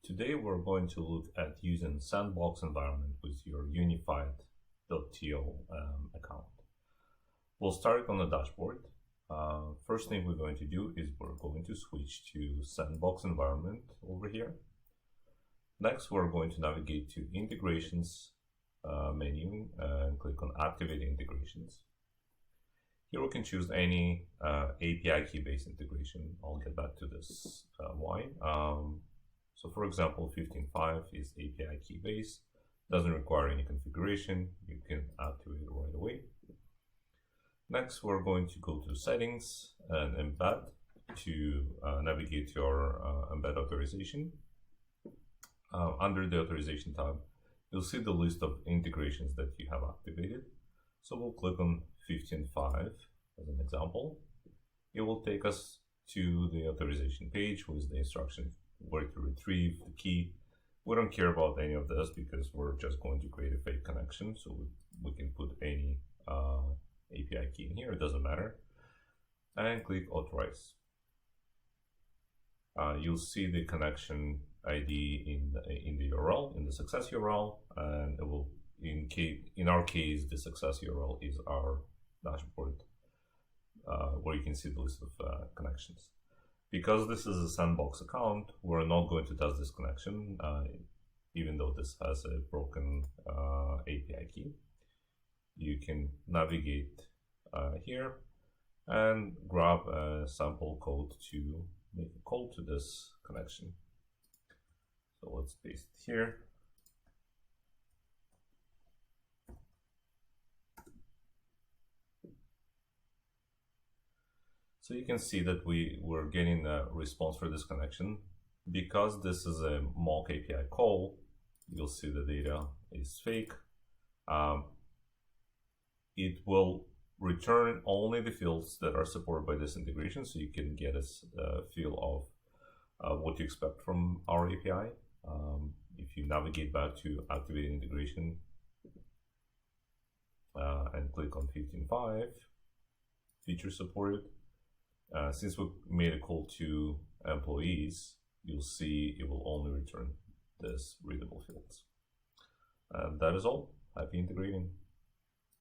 Today we're going to look at using Sandbox environment with your Unified.to account. We'll start on the dashboard. First thing we're going to do is we're going to switch to Sandbox environment over here. Next, we're going to navigate to Integrations menu and click on Activate Integrations. Here we can choose any API key-based integration. I'll get back to this why. So for example, 15.5 is API key-based, doesn't require any configuration. You can activate it right away. Next, we're going to go to Settings and Embed to navigate to our Embed authorization. Under the Authorization tab, you'll see the list of integrations that you have activated. So we'll click on 15.5 as an example. It will take us to the authorization page with the instructions where to retrieve the key. We don't care about any of this because we're just going to create a fake connection. So we can put any API key in here, it doesn't matter. And click Authorize. You'll see the connection ID in the URL, in the success URL, and it will, in our case, the success URL is our dashboard, where you can see the list of connections. Because this is a Sandbox account, we're not going to test this connection, even though this has a broken API key. You can navigate here and grab a sample code to make a call to this connection. So let's paste it here. So you can see that we're getting a response for this connection. Because this is a mock API call, you'll see the data is fake. It will return only the fields that are supported by this integration, so you can get a feel of what you expect from our API. If you navigate back to Activate Integration and click on 15.5, feature supported, since we made a call to employees, you'll see it will only return this readable fields. And that is all. Happy integrating.